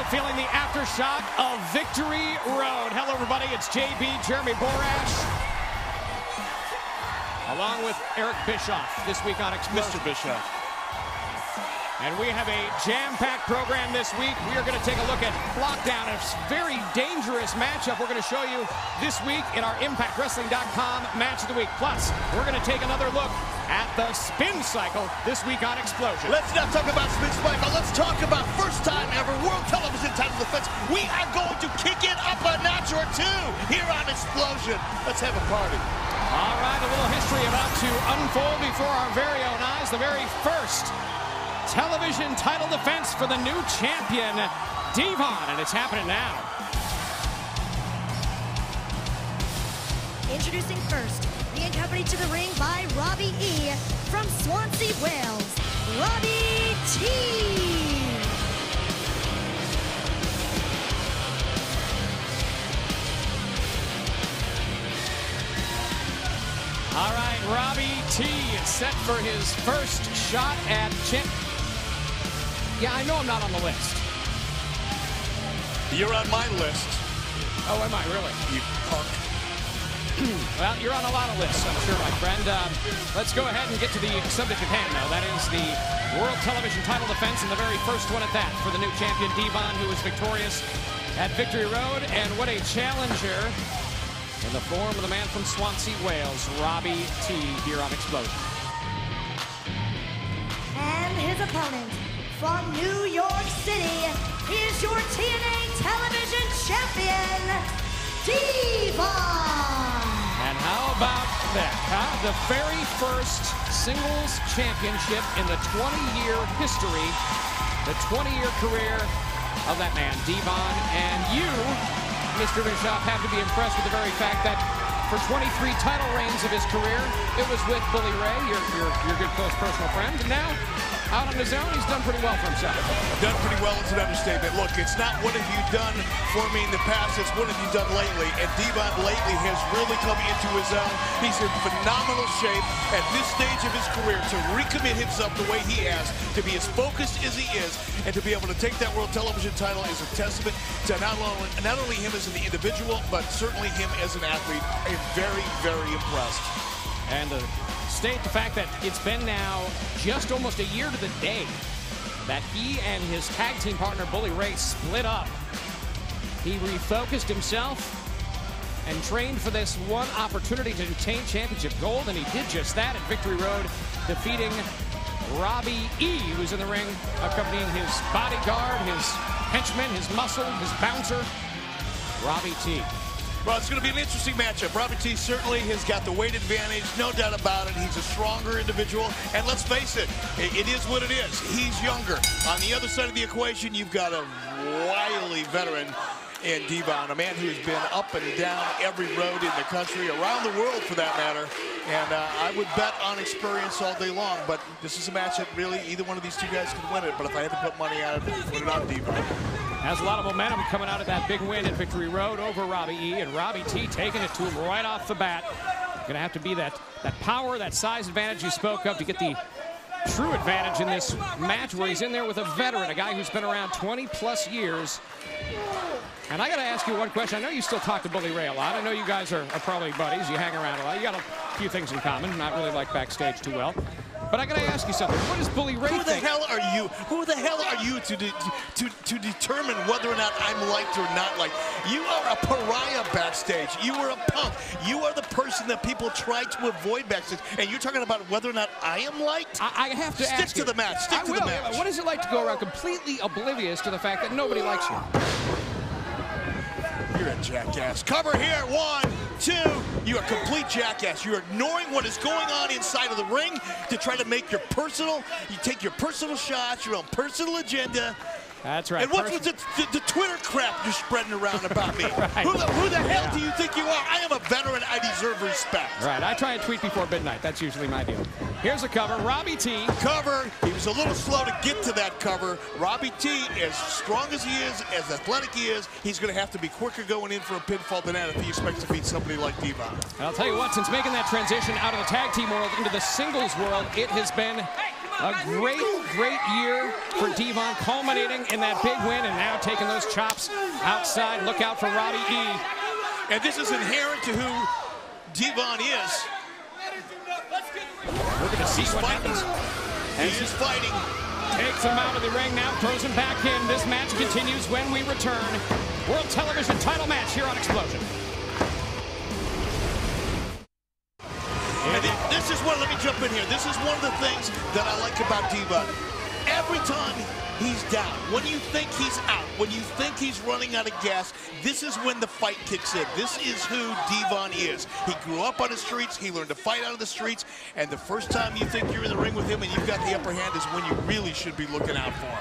feeling the aftershock of Victory Road. Hello, everybody. It's JB, Jeremy Borash, along with Eric Bischoff this week on Explosion. Mr. Bischoff. And we have a jam-packed program this week. We are going to take a look at Lockdown, a very dangerous matchup we're going to show you this week in our ImpactWrestling.com Match of the Week. Plus, we're going to take another look at the Spin Cycle this week on Explosion. Let's not talk about Spin Cycle. Let's talk about first time ever World Television Title Defense. We are going to kick it up a notch or two here on Explosion. Let's have a party. All right, a little history about to unfold before our very own eyes. The very first television title defense for the new champion, Devon, and it's happening now. Introducing first, being accompanied to the ring by Robbie E. from Swansea, Wales, Robbie T. All right, Robbie T is set for his first shot at champ. Yeah, I know I'm not on the list. You're on my list. Oh, am I really? You punk. Well, you're on a lot of lists, I'm sure, my friend. Let's go ahead and get to the subject at hand, though. That is the World Television Title Defense, and the very first one at that for the new champion, Devon, who was victorious at Victory Road. And what a challenger in the form of the man from Swansea, Wales, Robbie T, here on Explosion. And his opponent from New York City is your TNA Television Champion, Devon. And how about that, huh? The very first singles championship in the 20-year history, the 20-year career of that man, Devon. And you, Mr. Bischoff, have to be impressed with the very fact that for 23 title reigns of his career, it was with Bully Ray, your good close personal friend. And now, out on his own, he's done pretty well for himself. Done pretty well is an understatement. Look, it's not what have you done for me in the past, it's what have you done lately. And Devon lately has really come into his own. He's in phenomenal shape at this stage of his career to recommit himself the way he has, to be as focused as he is, and to be able to take that World Television title is a testament to not only him as an individual, but certainly him as an athlete. I'm very, very impressed. And state the fact that it's been now just almost a year to the day that he and his tag team partner Bully Ray split up. He refocused himself and trained for this one opportunity to obtain championship gold, and he did just that at Victory Road, defeating Robbie E, who's in the ring, accompanying his bodyguard, his henchman, his muscle, his bouncer, Robbie T. Well, it's going to be an interesting matchup. Robbie T certainly has got the weight advantage, no doubt about it. He's a stronger individual, and let's face it, it is what it is. He's younger. On the other side of the equation, you've got a wily veteran in Devon, a man who's been up and down every road in the country, around the world for that matter. And I would bet on experience all day long, but this is a match that really either one of these two guys could win it. But if I had to put money on it, I'd put it on Devon. Has a lot of momentum coming out of that big win at Victory Road over Robbie E, and Robbie T taking it to him right off the bat. Going to have to be that power, that size advantage you spoke of to get the true advantage in this match where he's in there with a veteran, a guy who's been around 20-plus years. And I got to ask you one question. I know you still talk to Bully Ray a lot. I know you guys are probably buddies. You hang around a lot. You got a few things in common. Not really like backstage too well. But I got to ask you something. What does Bully Ray think? Who the hell are you? Who the hell are you to determine whether or not I'm liked or not liked? You are a pariah backstage. You are a punk. You are the person that people try to avoid backstage. And you're talking about whether or not I am liked? I have to ask you. Stick to the match. Stick to the match. What is it like to go around completely oblivious to the fact that nobody likes you? You're a jackass. Cover here. 1, 2. You're a complete jackass. You're ignoring what is going on inside of the ring to try to make you take your personal shots, your own personal agenda. That's right. And what's with the Twitter crap you're spreading around about me? Right. Who the hell do you think you are? I am a veteran. I deserve respect. Right. I try and tweet before midnight. That's usually my deal. Here's a cover. Robbie T. Cover. He was a little slow to get to that cover. Robbie T, as strong as he is, as athletic he is, he's going to have to be quicker going in for a pinfall than that if he expects to beat somebody like Devon. I'll tell you what, since making that transition out of the tag team world into the singles world, it has been a great great year for Devon, culminating in that big win and now taking those chops outside. Look out for Robbie E. And this is inherent to who Devon is. We're going to see what happens. He is fighting. Takes him out of the ring now, throws him back in. This match continues when we return. World Television title match here on Explosion. And this is what, let me jump in here. This is one of the things that I like about Devon. Every time he's down, when you think he's out, when you think he's running out of gas, this is when the fight kicks in. This is who Devon is. He grew up on the streets. He learned to fight out of the streets. And the first time you think you're in the ring with him and you've got the upper hand is when you really should be looking out for him.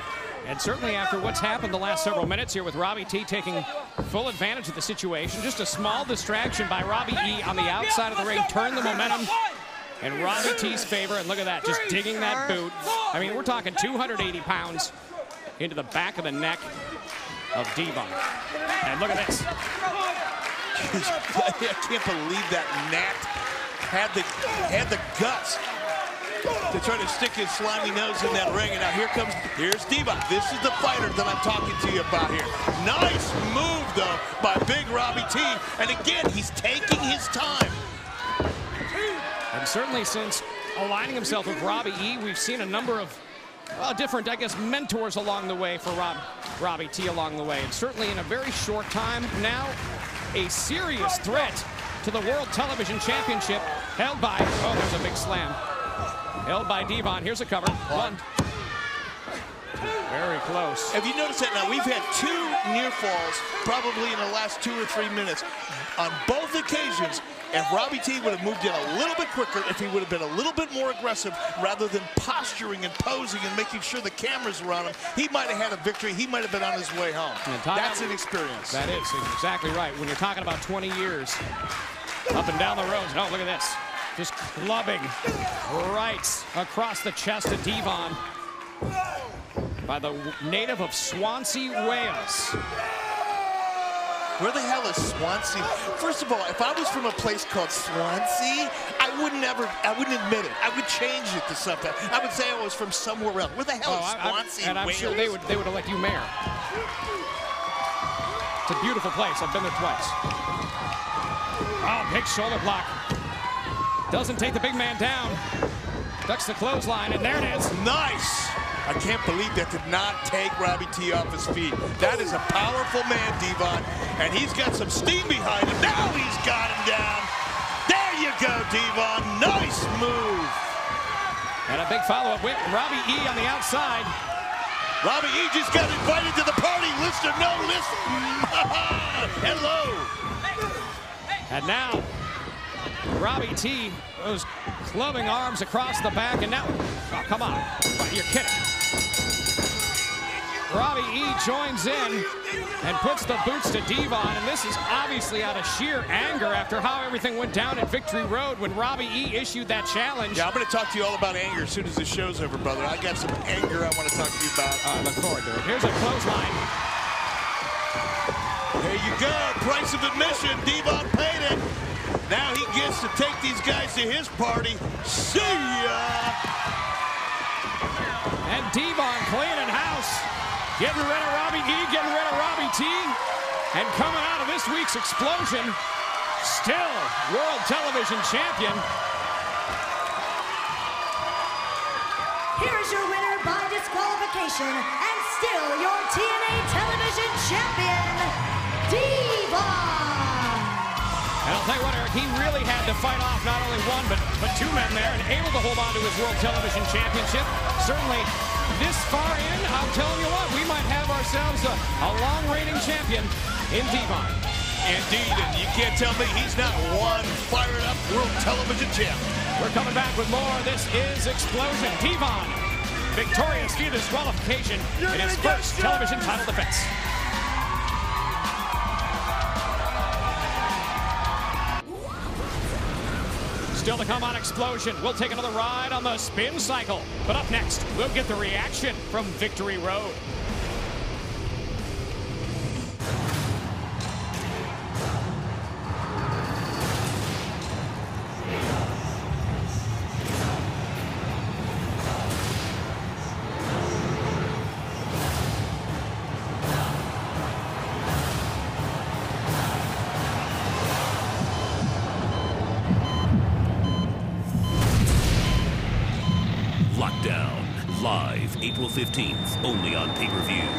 And certainly after what's happened the last several minutes here with Robbie T taking full advantage of the situation. Just a small distraction by Robbie E on the outside of the ring. Turned the momentum in Robbie T's favor. And look at that, just digging that boot. I mean, we're talking 280 pounds into the back of the neck of Devon. And look at this. I can't believe that Nat had the guts to try to stick his slimy nose in that ring. And now here's Devon. This is the fighter that I'm talking to you about here. Nice move, though, by big Robbie T. And again, he's taking his time. And certainly since aligning himself with Robbie E, we've seen a number of different, I guess, mentors along the way for Robbie T along the way. And certainly in a very short time now, a serious threat to the World Television Championship held by, oh, there's a big slam. Held by Devon. Here's a cover. One. Very close. Have you noticed that now? We've had 2 near falls probably in the last 2 or 3 minutes. On both occasions, if Robbie T would have moved in a little bit quicker, if he would have been a little bit more aggressive rather than posturing and posing and making sure the cameras were on him, he might have had a victory. He might have been on his way home. That's an experience. That is exactly right. When you're talking about 20 years up and down the roads. Oh, look at this. Just clubbing right across the chest of Devon by the native of Swansea, Wales. Where the hell is Swansea? First of all, if I was from a place called Swansea, I wouldn't admit it. I would change it to something. I would say I was from somewhere else. Where the hell is Swansea, and I'm Wales? sure they would elect you mayor. It's a beautiful place. I've been there twice. Oh, big shoulder block. Doesn't take the big man down. Ducks the clothesline, and there it is. Nice. I can't believe that did not take Robbie T off his feet. That is a powerful man, Devon, and he's got some steam behind him. Now he's got him down. There you go, Devon. Nice move. And a big follow-up with Robbie E on the outside. Robbie E just got invited to the party. List or no list. Hello. And now, Robbie T, those clubbing arms across the back, and now, oh, come on, you're kidding. Robbie E joins in and puts the boots to Devon, and this is obviously out of sheer anger after how everything went down at Victory Road when Robbie E issued that challenge. Yeah, I'm going to talk to you all about anger as soon as the show's over, brother. I got some anger I want to talk to you about. I look forward to it. Here's a clothesline. There you go, price of admission. Devon paid it. Now he gets to take these guys to his party. See ya! And Devon cleaning house. Getting rid of Robbie E, getting rid of Robbie T. And coming out of this week's Explosion, still World Television Champion. Here's your winner by disqualification and still your TNA Television Champion, Devon. And I'll tell you what, Eric, he really had to fight off not only one, but 2 men there and able to hold on to his World Television Championship. Certainly this far in, I'm telling you what, we might have ourselves a long reigning champion in Devon. Indeed, and you can't tell me he's not one fired up World Television champ. We're coming back with more. This is Explosion. Devon, victorious via disqualification in his first television title defense. Still to come on Explosion. We'll take another ride on the spin cycle. But up next, we'll get the reaction from Victory Road. Live April 15th, only on pay-per-view.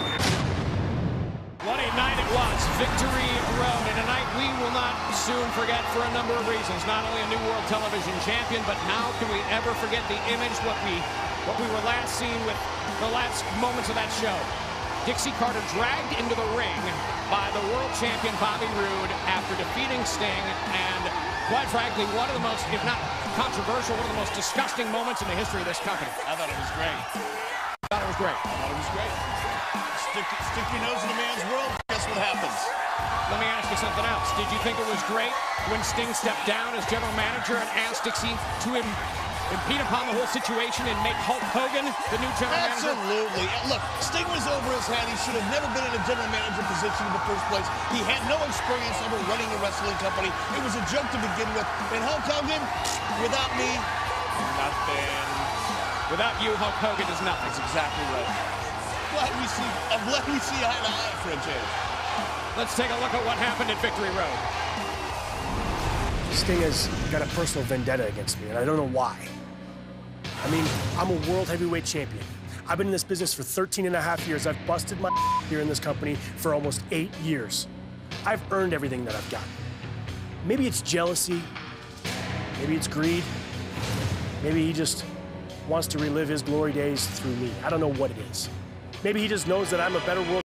What a night it was. Victory Road. And a night we will not soon forget for a number of reasons. Not only a new world television champion, but how can we ever forget the image, what we were last seen with the last moments of that show. Dixie Carter dragged into the ring by the world champion Bobby Roode after defeating Sting, and quite frankly, one of the most, if not controversial, one of the most disgusting moments in the history of this company. I thought it was great. I thought it was great. I thought it was great. Stick your nose in a man's world, guess what happens? Let me ask you something else. Did you think it was great when Sting stepped down as general manager and asked Dixie to impede upon the whole situation and make Hulk Hogan the new general manager? Absolutely. Look, Sting was over his head. He should have never been in a general manager position in the first place. He had no experience ever running a wrestling company. It was a joke to begin with. And Hulk Hogan, without me, nothing. Without you, Hulk Hogan is nothing. That's exactly right. I'm glad we see eye to eye for a change. Let's take a look at what happened at Victory Road. Sting has got a personal vendetta against me, and I don't know why. I mean, I'm a world heavyweight champion. I've been in this business for 13.5 years. I've busted my here in this company for almost 8 years. I've earned everything that I've got. Maybe it's jealousy. Maybe it's greed. Maybe he just wants to relive his glory days through me. I don't know what it is. Maybe he just knows that I'm a better world